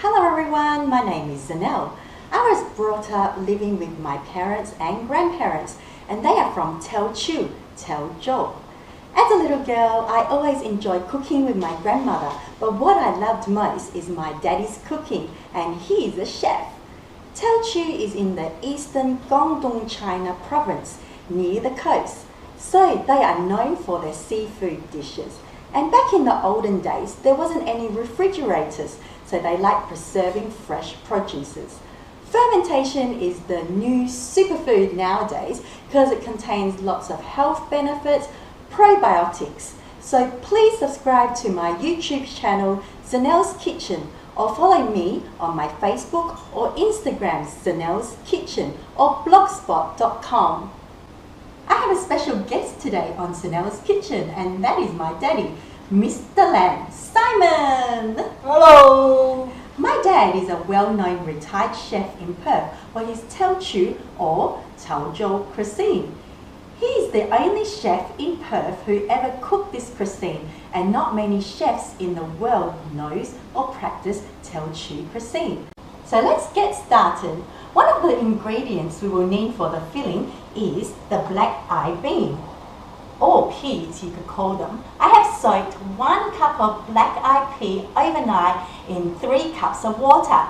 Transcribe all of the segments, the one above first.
Hello everyone, my name is Zhanelle. I was brought up living with my parents and grandparents, and they are from Teochew, Teozhou. As a little girl, I always enjoyed cooking with my grandmother, but what I loved most is my daddy's cooking, and he is a chef. Teochew is in the eastern Guangdong, China province, near the coast, so they are known for their seafood dishes. And back in the olden days, there wasn't any refrigerators, so they like preserving fresh produces. Fermentation is the new superfood nowadays because it contains lots of health benefits, probiotics. So please subscribe to my YouTube channel, Zhanelle's Kitchen, or follow me on my Facebook or Instagram, Zhanelle's Kitchen, or blogspot.com. I have a special guest today on Zhanelle's Kitchen, and that is my daddy, Mr. Lam, Simon. Hello! My dad is a well-known retired chef in Perth for his Teochew or Teozhou cuisine. He is the only chef in Perth who ever cooked this cuisine, and not many chefs in the world knows or practice Teochew cuisine. So let's get started. One of the ingredients we will need for the filling is the black-eyed bean, or peas you could call them. I have soaked 1 cup of black-eyed pea overnight in 3 cups of water.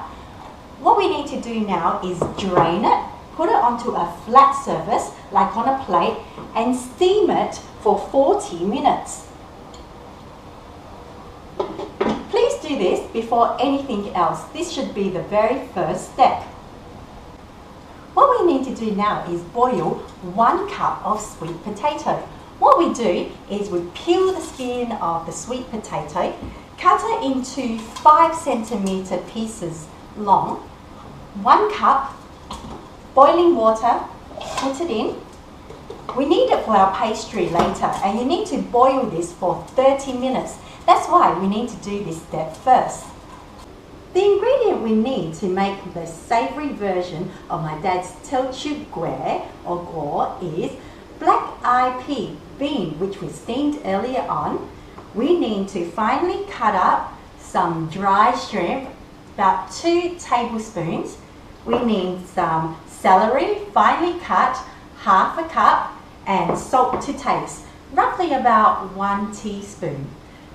What we need to do now is drain it, put it onto a flat surface like on a plate, and steam it for 40 minutes. Please do this before anything else. This should be the very first step. What we need to do now is boil 1 cup of sweet potato. What we do is we peel the skin of the sweet potato, cut it into 5 centimeter pieces long, 1 cup, boiling water, put it in. We need it for our pastry later, and you need to boil this for 30 minutes. That's why we need to do this step first. The ingredient we need to make the savoury version of my dad's Pastry Kueh or Kueh is black-eyed pea bean, which we steamed earlier on. We need to finely cut up some dry shrimp, about 2 tablespoons. We need some celery, finely cut, half a cup, and salt to taste, roughly about 1 teaspoon.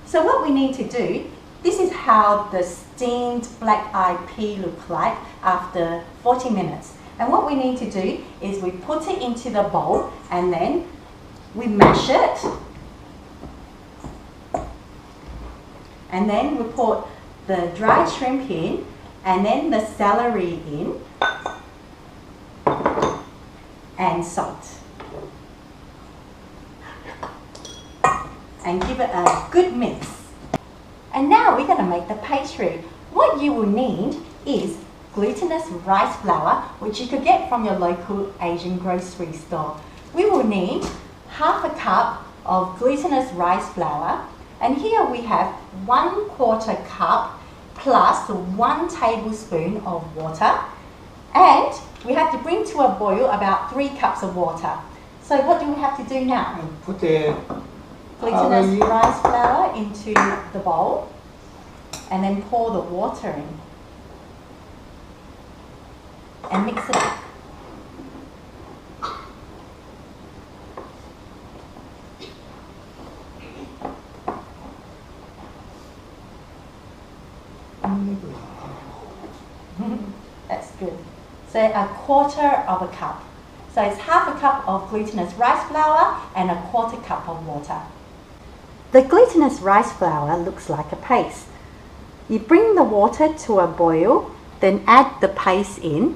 So what we need to do, this is how the steamed black-eyed pea look like after 40 minutes. And what we need to do is we put it into the bowl, and then we mash it, and then we put the dried shrimp in, and then the celery in, and salt, and give it a good mix. And now we're going to make the pastry. What you will need is glutinous rice flour, which you could get from your local Asian grocery store. We will need half a cup of glutinous rice flour, and here we have 1/4 cup plus 1 tablespoon of water, and we have to bring to a boil about 3 cups of water. So what do we have to do now? Put the Glutinous rice flour into the bowl, and then pour the water in and mix it up. That's good. So 1/4 of a cup. So it's half a cup of glutinous rice flour and 1/4 cup of water. The glutinous rice flour looks like a paste. You bring the water to a boil, then add the paste in.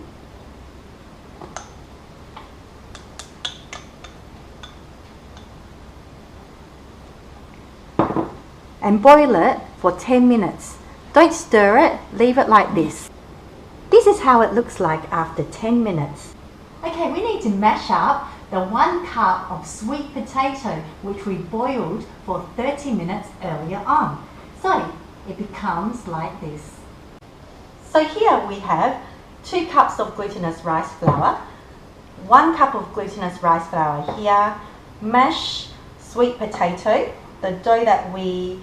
And boil it for 10 minutes. Don't stir it, leave it like this. This is how it looks like after 10 minutes. Okay, we need to mash up the 1 cup of sweet potato which we boiled for 30 minutes earlier on. So it becomes like this. So here we have 2 cups of glutinous rice flour, 1 cup of glutinous rice flour here, mashed sweet potato, the dough that we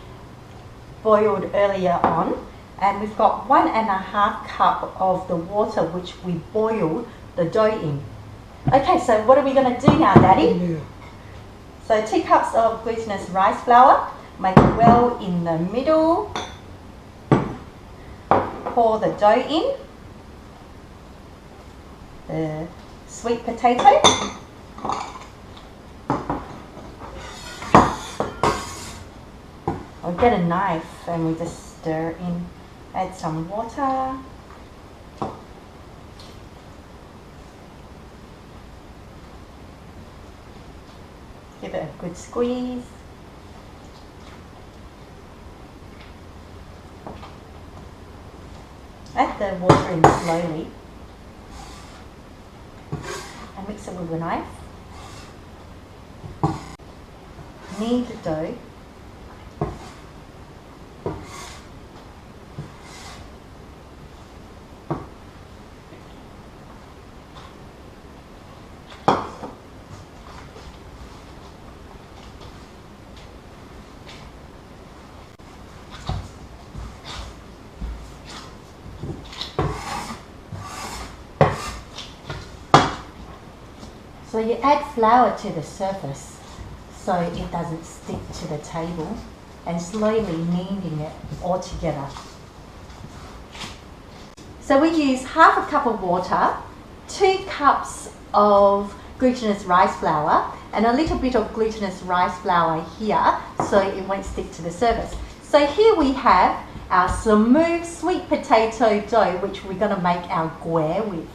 boiled earlier on, And we've got 1.5 cup of the water which we boiled the dough in. Okay, so what are we going to do now, Daddy? Yeah. So 2 cups of glutinous rice flour. Make a well in the middle. Pour the dough in. The sweet potato. Or get a knife and we just stir in. Add some water. Give it a good squeeze. Add the water in slowly and mix it with a knife. Knead the dough. So you add flour to the surface so it doesn't stick to the table and slowly kneading it all together. So we use 1/2 cup of water, 2 cups of glutinous rice flour and a little bit of glutinous rice flour here so it won't stick to the surface. So here we have our smooth sweet potato dough which we're going to make our kueh with.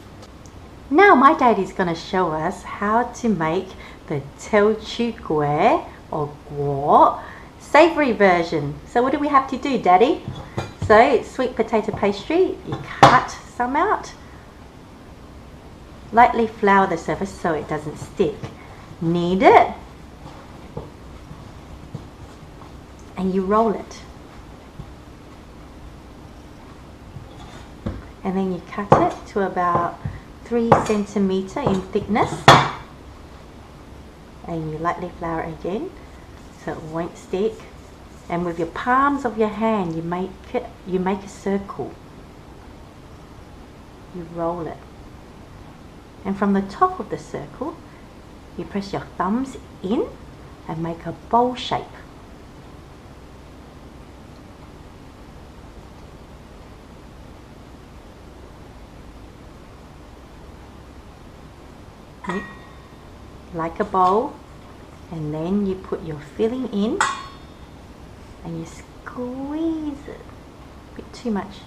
Now my dad is going to show us how to make the Pastry Kueh or Kuih savoury version. So what do we have to do, Daddy? So it's sweet potato pastry. You cut some out. Lightly flour the surface so it doesn't stick. Knead it. And you roll it. And then you cut it to about 3 centimeter in thickness, and you lightly flour it again so it won't stick, and with your palms of your hand you make a circle, you roll it, and from the top of the circle you press your thumbs in and make a bowl shape. Like a bowl, and then you put your filling in and you squeeze it a bit too much.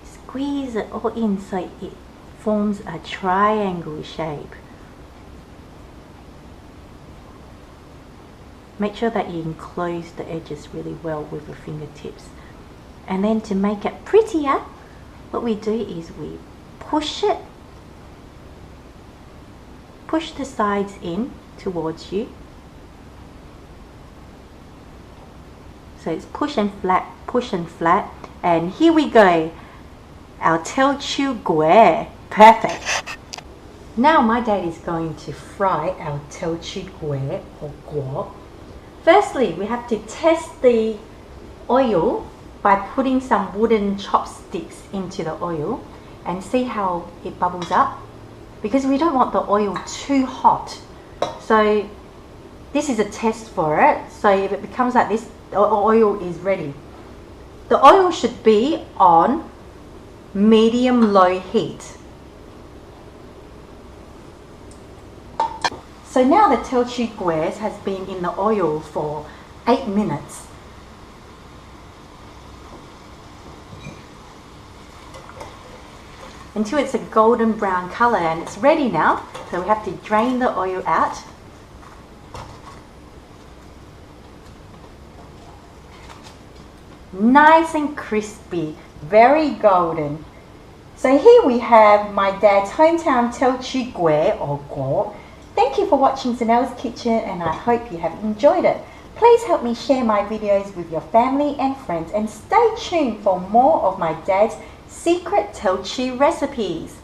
Squeeze it all in so it forms a triangle shape. Make sure that you enclose the edges really well with your fingertips. And then to make it prettier, what we do is we push the sides in towards you. So it's push and flat, and here we go. Our Pastry Kueh, perfect. Now my dad is going to fry our Pastry Kueh or Kuih. Firstly, we have to test the oil by putting some wooden chopsticks into the oil and see how it bubbles up, because we don't want the oil too hot. So this is a test for it. So if it becomes like this, the oil is ready. The oil should be on medium-low heat. So now the Pastry Kueh has been in the oil for 8 minutes. Until it's a golden brown colour, and it's ready now. So we have to drain the oil out. Nice and crispy, very golden. So here we have my dad's hometown Pastry Kueh or Kuih. Thank you for watching Zhanelle's Kitchen, and I hope you have enjoyed it. Please help me share my videos with your family and friends, and stay tuned for more of my dad's secret Pastry recipes.